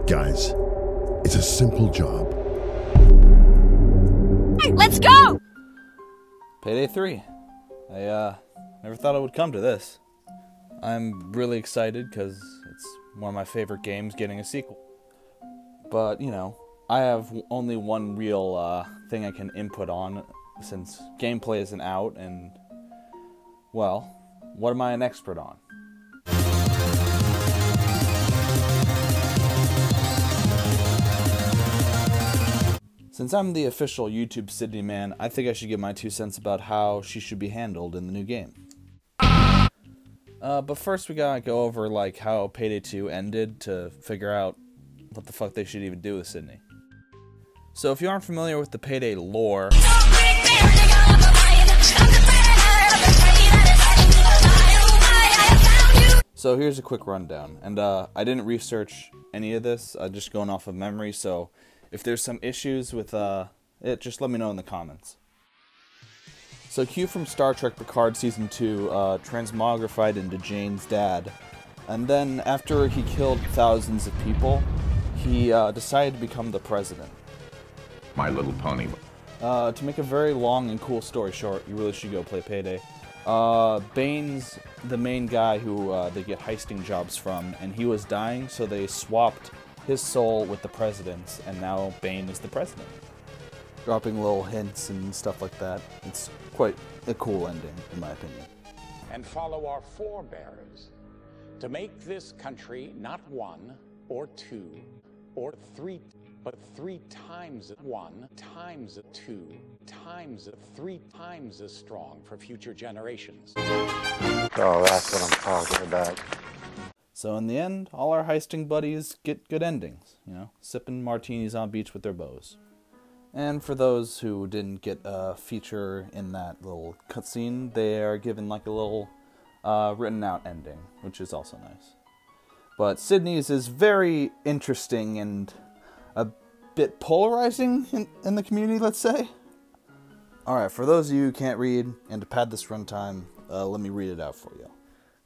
Guys, it's a simple job. Let's go! Payday 3. I never thought it would come to this. I'm really excited because it's one of my favorite games getting a sequel. But, you know, I have only one real thing I can input on since gameplay isn't out, and, well, what am I an expert on? Since I'm the official YouTube Sydney man, I think I should give my 2 cents about how she should be handled in the new game. But first we gotta go over like how Payday 2 ended to figure out what the fuck they should even do with Sydney. So if you aren't familiar with the Payday lore, so here's a quick rundown, and I didn't research any of this, just going off of memory, so if there's some issues with it, just let me know in the comments. So Q from Star Trek Picard Season 2 transmogrified into Jane's dad, and then after he killed thousands of people, he decided to become the president. My Little Pony. To make a very long and cool story short, you really should go play Payday. Bane's the main guy who they get heisting jobs from, and he was dying, so they swapped his soul with the president's, and now Bane is the president. Dropping little hints and stuff like that. It's quite a cool ending, in my opinion. And follow our forebears to make this country not 1 or 2 or 3, but 3 times 1 times 2 times 3 times as strong for future generations. Oh, that's what I'm talking about. So in the end, all our heisting buddies get good endings, you know, sipping martinis on beach with their bows. And for those who didn't get a feature in that little cutscene, they are given like a little written out ending, which is also nice. But Sydney's is very interesting and a bit polarizing in the community, let's say. Alright, for those of you who can't read, and to pad this runtime, let me read it out for you.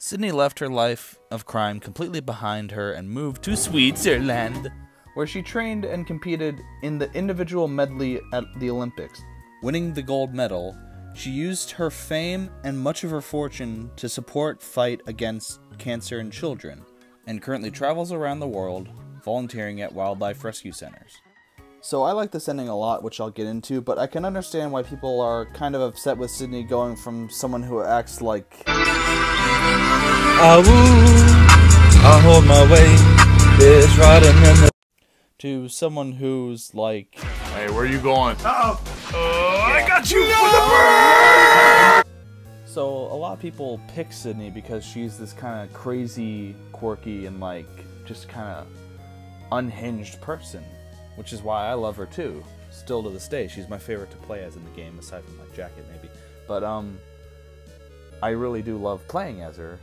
Sydney left her life of crime completely behind her and moved to Switzerland, where she trained and competed in the individual medley at the Olympics. Winning the gold medal, she used her fame and much of her fortune to support fight against cancer in children, and currently travels around the world volunteering at wildlife rescue centers. So I like this ending a lot, which I'll get into, but I can understand why people are kind of upset with Sydney going from someone who acts like I hold my way, bitch, riding in the to someone who's like, Hey, where you going? I got you for the bird! So a lot of people pick Sydney because she's this kind of crazy, quirky, and like just kind of unhinged person, which is why I love her too. Still to this day, she's my favorite to play as in the game, aside from like Jacket maybe. But I really do love playing as her,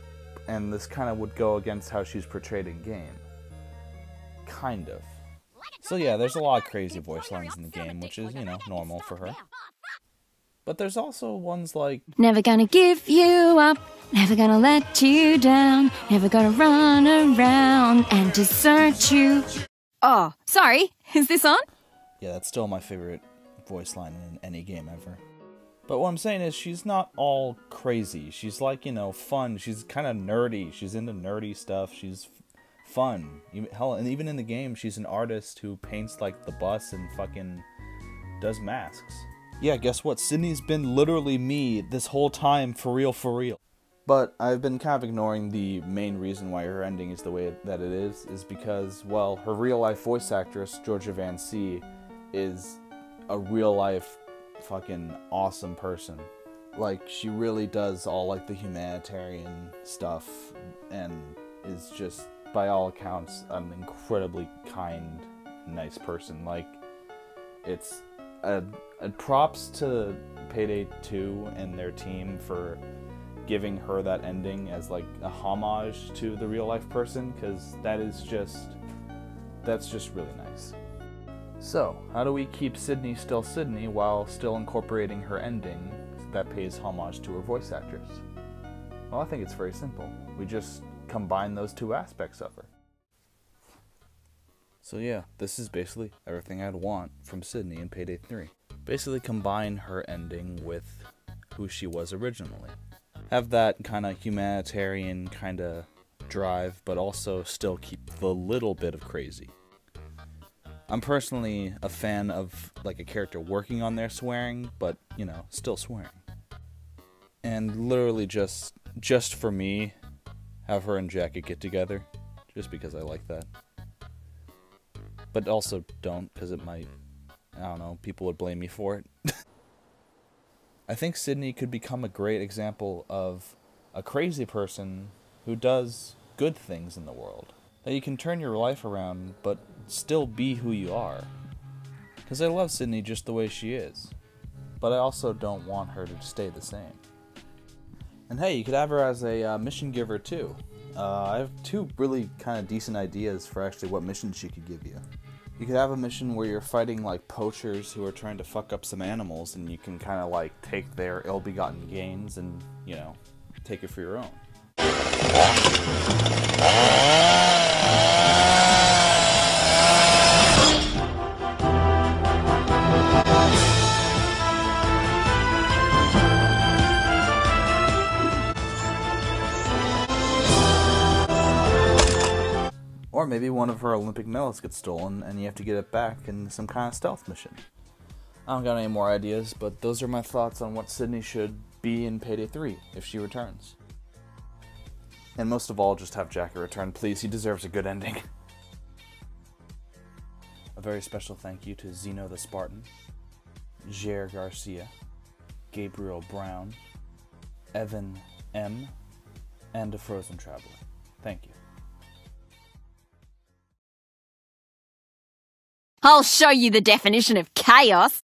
and this kind of would go against how she's portrayed in game. Kind of. So yeah, there's a lot of crazy voice lines in the game, which is, you know, normal for her. But there's also ones like, Never gonna give you up, never gonna let you down, never gonna run around and desert you. Oh, sorry, is this on? yeah, that's still my favorite voice line in any game ever. But what I'm saying is, she's not all crazy. She's like, you know, fun. She's kind of nerdy. She's into nerdy stuff. She's fun. Hell, and even in the game, she's an artist who paints like the bus and fucking does masks. Yeah, guess what? Sydney's been literally me this whole time, for real, for real. But I've been kind of ignoring the main reason why her ending is the way that it is because, well, her real-life voice actress, Georgia Van C, is a real-life fucking awesome person. Like, she really does all, like, the humanitarian stuff and is just, by all accounts, an incredibly kind, nice person. Like, it's a props to Payday 2 and their team for giving her that ending as like a homage to the real life person, because that's just really nice. So how do we keep Sydney still Sydney while still incorporating her ending that pays homage to her voice actress? Well, I think it's very simple. We just combine those two aspects of her. So yeah, this is basically everything I'd want from Sydney in Payday 3. Basically combine her ending with who she was originally. Have that kind of humanitarian kind of drive, but also still keep the little bit of crazy. I'm personally a fan of like a character working on their swearing, but you know, still swearing. And literally just for me, have her and Jacket get together, just because I like that. But also don't, because it might, I don't know, people would blame me for it. I think Sydney could become a great example of a crazy person who does good things in the world. That you can turn your life around, but still be who you are. Because I love Sydney just the way she is. But I also don't want her to stay the same. And hey, you could have her as a mission giver too. I have two really kind of decent ideas for actually what mission she could give you. You could have a mission where you're fighting like poachers who are trying to fuck up some animals, and you can kind of like take their ill-begotten gains and, you know, take it for your own. Or maybe one of her Olympic medals gets stolen and you have to get it back in some kind of stealth mission. I don't got any more ideas, but those are my thoughts on what Sydney should be in Payday 3 if she returns. And most of all, just have Jacket return, please. He deserves a good ending. A very special thank you to Zeno the Spartan, Jair Garcia, Gabriel Brown, Evan M, and a Frozen Traveler. Thank you. I'll show you the definition of chaos.